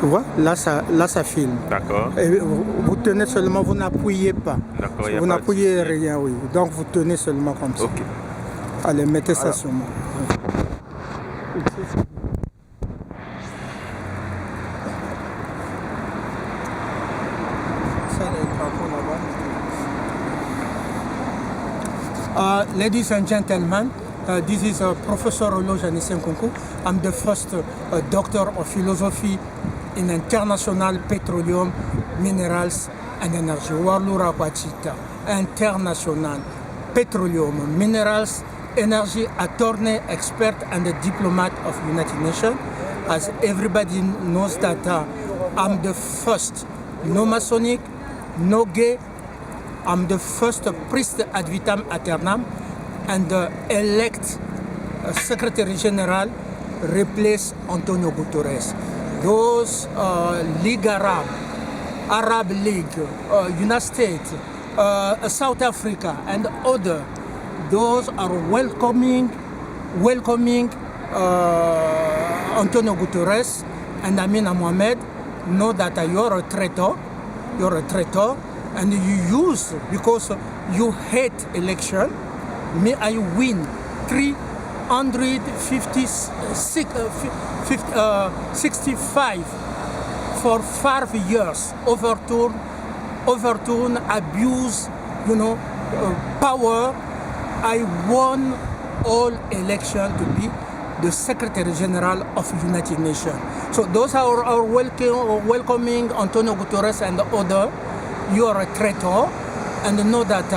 Tu vois, là ça filme. D'accord. Et vous tenez seulement, vous n'appuyez pas. D'accord. Vous n'appuyez rien, oui. Donc vous tenez seulement comme ça. Ok. Allez, mettez ça sur moi. Ladies and gentlemen, this is Professor Olojane Senkunku. I'm the first doctor of philosophy in international petroleum, minerals and energy. Warlura Kwachita, international petroleum, minerals, energy attorney, expert and a diplomat of United Nations. As everybody knows that I'm the first no Masonic, no gay. I'm the first priest ad vitam aeternam and elect Secretary General replace Antonio Guterres. Those League Arab League, United States, South Africa and other, those are welcoming Antonio Guterres and Amina Mohamed. Know that you're a traitor. And you use, because you hate election, me I win 365 for 5 years, overturn, abuse, power. I won all election to be the Secretary General of United Nations. So those are welcoming Antonio Guterres and the other. You are a traitor, and know that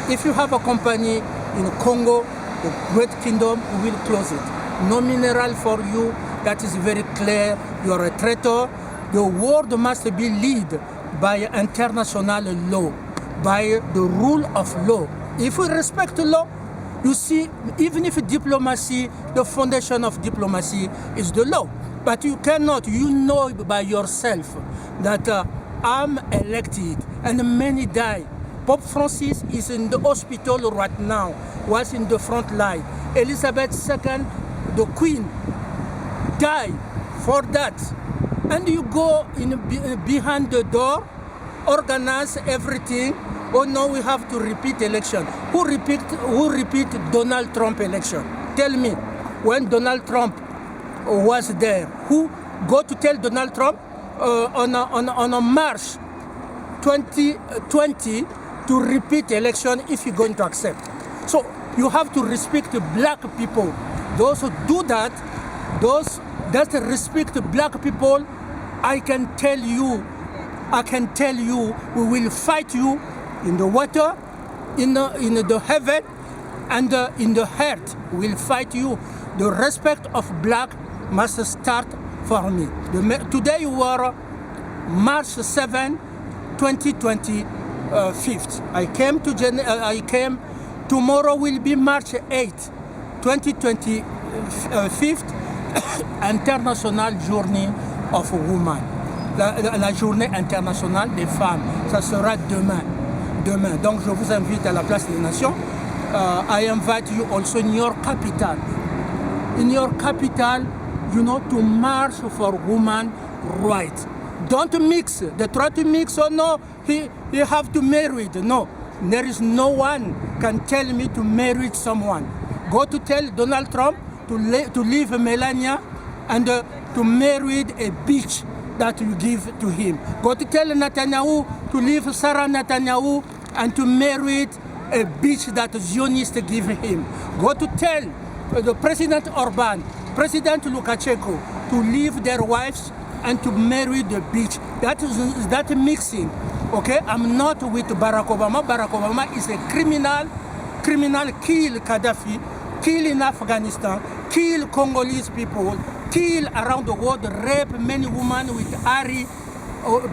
if you have a company in Congo, the Great Kingdom, we will close it. No mineral for you, that is very clear. You are a traitor. The world must be led by international law, by the rule of law. If we respect the law, you see, even if diplomacy, the foundation of diplomacy is the law. But you cannot, you know by yourself that I'm elected and many die. Pope Francis is in the hospital right now, was in the front line. Elizabeth II, the Queen, died for that. And you go behind the door, organize everything. Oh no, we have to repeat election. Who repeat Donald Trump election? Tell me, when Donald Trump was there, who go to tell Donald Trump on a March 2020 to repeat election if you're going to accept? So you have to respect black people. Those who do that, those that respect black people, I can tell you, we will fight you in the water, in the heaven, and in the earth. We will fight you. The respect of black must start for me. Today you are March 7, 2025. I came. Tomorrow will be March 8, 2025, International Journée of Women. La journée internationale des femmes. Ça sera demain. Donc je vous invite à la place des Nations. I invite you also in your capital. In your capital, to march for women rights. Don't mix. They try to mix. Oh no, he have to marry. No, there is no one can tell me to marry someone. Go to tell Donald Trump to leave Melania and to marry a bitch that you give to him. Go to tell Netanyahu to leave Sarah Netanyahu and to marry a bitch that Zionists give him. Go to tell the President Orban, President Lukashenko to leave their wives and to marry the bitch. That mixing. Okay, I'm not with Barack Obama. Barack Obama is a criminal, kill Gaddafi, kill in Afghanistan, kill Congolese people, kill around the world, rape many women with Ari,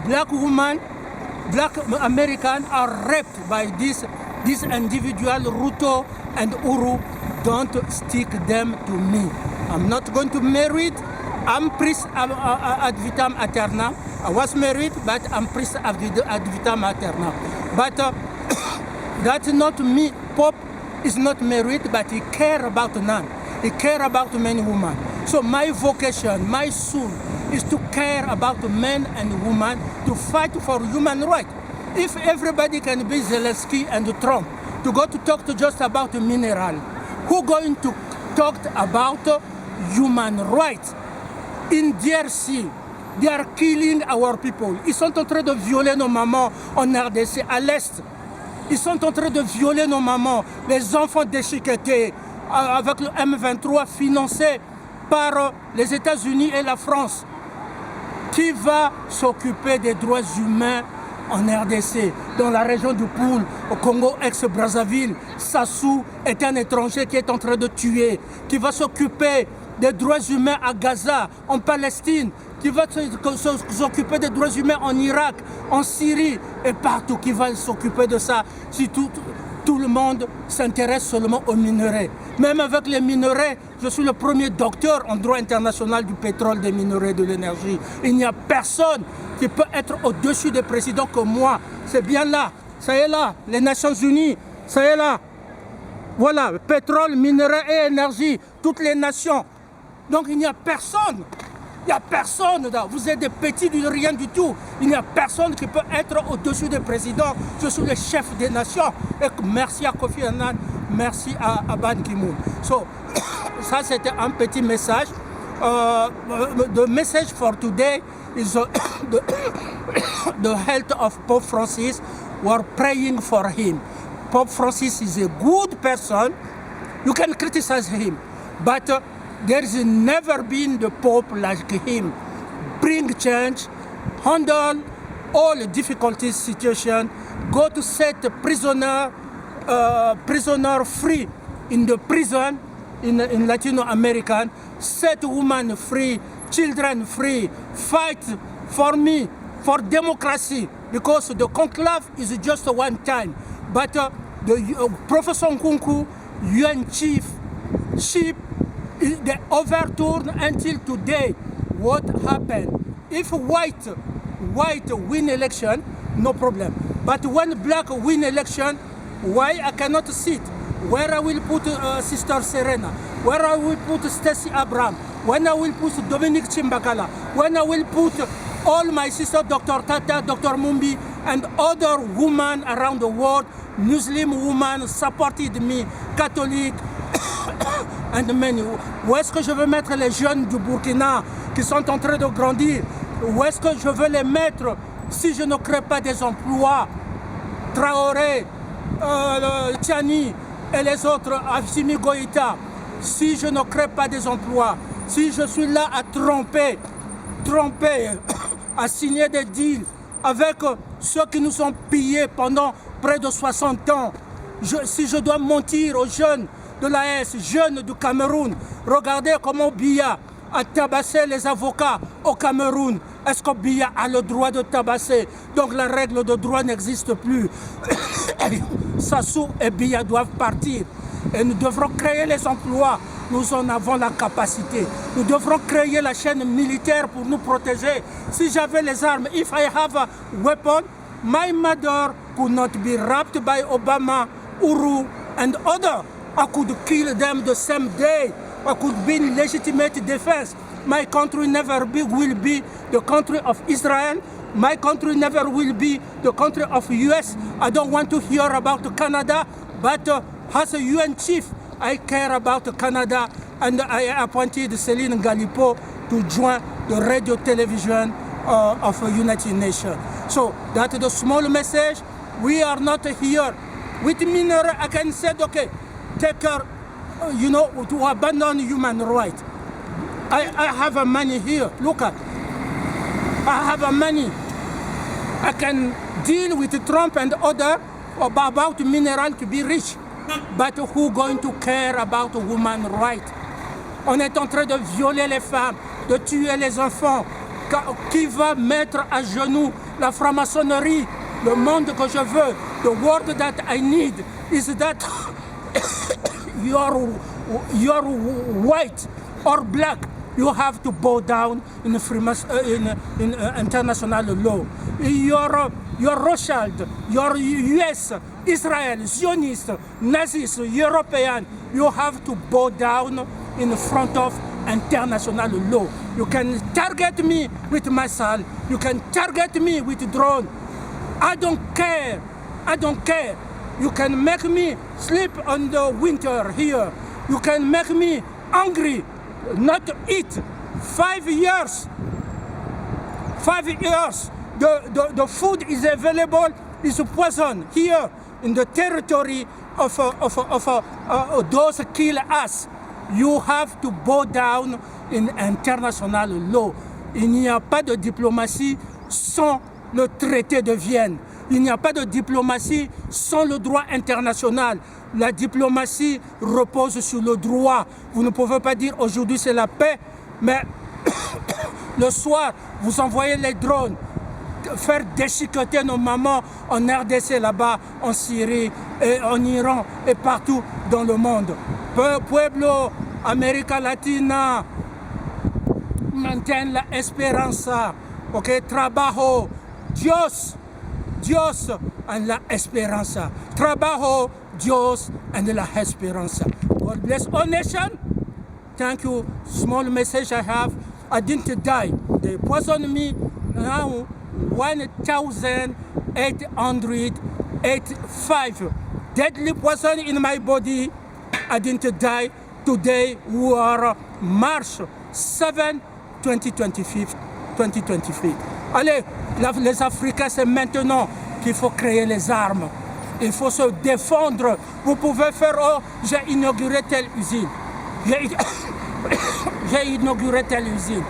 black women, black Americans are raped by this individual, Ruto and Uru. Don't stick them to me. I'm not going to marry it. I'm priest ad vitam aeternam. I was married, but I'm priest ad vitam aeternam. But that's not me. Pope is not married, but he care about none. He care about many women. So my vocation, my soul is to care about men and women, to fight for human rights. If everybody can be Zelensky and Trump, to go to talk to just about mineral, who going to talk about human rights? In DRC, they are killing our people. Ils sont en train de violer nos mamans en RDC, à l'Est. Ils sont en train de violer nos mamans, les enfants déchiquetés, avec le M23 financé par les États-Unis et la France. Qui va s'occuper des droits humains en RDC, dans la région du Poul, au Congo ex-Brazzaville? Sassou est un étranger qui est en train de tuer. Qui va s'occuper des droits humains à Gaza, en Palestine? Qui va s'occuper des droits humains en Irak, en Syrie et partout? Qui va s'occuper de ça si tout le monde s'intéresse seulement aux minerais? Même avec les minerais, je suis le premier docteur en droit international du pétrole, des minerais, de l'énergie. Il n'y a personne qui peut être au-dessus des présidents comme moi. C'est bien là, ça est là, les Nations Unies, ça est là. Voilà, pétrole, minerais et énergie, toutes les nations. Donc il n'y a personne. Il n'y a personne là. Vous êtes des petits de rien du tout. Il n'y a personne qui peut être au-dessus des présidents. Je suis le chef des nations. Et merci à Kofi Annan, merci à Ban Ki-moon. So, ça c'était un petit message. The message for today is the health of Pope Francis. We're praying for him. Pope Francis is a good person. You can criticize him, but there's never been the Pope like him. Bring change, handle all the difficulties situation, go to set prisoner free in the prison in Latino American, set women free, children free, fight for me, for democracy, because the conclave is just one time. But Professor Nkunku, UN chief, they overturned until today. What happened? If white win election, no problem. But when black win election, why I cannot sit? Where I will put Sister Serena? Where I will put Stacey Abraham? When I will put Dominique Chimbakala? When I will put all my sisters, Dr. Tata, Dr. Mumbi, and other women around the world, Muslim women supported me, Catholic, and many. Où est-ce que je veux mettre les jeunes du Burkina qui sont en train de grandir? Où est-ce que je veux les mettre si je ne crée pas des emplois? Traoré, Tiani et les autres, Assimi Goïta, si je ne crée pas des emplois, si je suis là à tromper, à signer des deals avec ceux qui nous ont pillés pendant près de 60 ans, si je dois mentir aux jeunes de l'AS, jeunes du Cameroun, regardez comment Biya a tabassé les avocats au Cameroun. Est-ce que Biya a le droit de tabasser? Donc la règle de droit n'existe plus. Sassou et Biya doivent partir. Et nous devrons créer les emplois. Nous en avons la capacité. Nous devrons créer la chaîne militaire pour nous protéger. Si j'avais les armes, if I have a weapon, my mother could not be raped by Obama, Uru, and others. I could kill them the same day. I could be in legitimate defense. My country never will be the country of Israel. My country never will be the country of US. I don't want to hear about Canada, but as a UN chief, I care about Canada, and I appointed Céline Galipo to join the radio television of the United Nations. So that is the small message. We are not here. With mineral, I can say, okay, take care, to abandon human rights. I have a money here. Look at. I have a money. I can deal with Trump and others about mineral to be rich. But who going to care about human rights? On est en train de violer les femmes, de tuer les enfants. Qui va mettre à genoux la franc-maçonnerie? Le monde que je veux, the world that I need is that you're white or black. You have to bow down in international law. You're Rothschild, you're US, Israel, Zionist, Nazis, European. You have to bow down in front of international law. You can target me with missile, you can target me with drone. I don't care. I don't care. You can make me sleep on the winter here. You can make me hungry, not eat. 5 years. 5 years. The food is available, is poison here in the territory of those who kill us. You have to bow down in international law. Il n'y a pas de diplomatie sans le traité de Vienne. Il n'y a pas de diplomatie sans le droit international. La diplomatie repose sur le droit. Vous ne pouvez pas dire aujourd'hui c'est la paix, mais le soir, vous envoyez les drones, faire déchiqueter nos mamans en RDC là-bas, en Syrie, et en Iran et partout dans le monde. Pueblo, América Latina, mantén la esperanza, okay? Trabajo, Dios and la esperanza. Trabajo, Dios and la esperanza. God bless all nations. Thank you. Small message I have. I didn't die. They poisoned me now 1,885. Deadly poison in my body. I didn't die. Today we are March 7, 2025. Allez, les Africains, c'est maintenant qu'il faut créer les armes. Il faut se défendre. Vous pouvez faire, oh, j'ai inauguré telle usine. J'ai inauguré telle usine.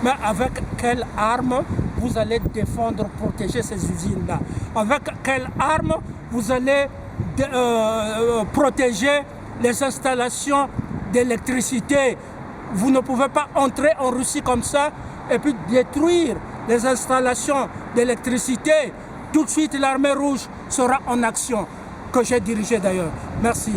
Mais avec quelle arme vous allez défendre, protéger ces usines-là? Avec quelle arme vous allez protéger les installations d'électricité? Vous ne pouvez pas entrer en Russie comme ça et puis détruire les installations d'électricité. Tout de suite, l'armée rouge sera en action, que j'ai dirigée d'ailleurs. Merci.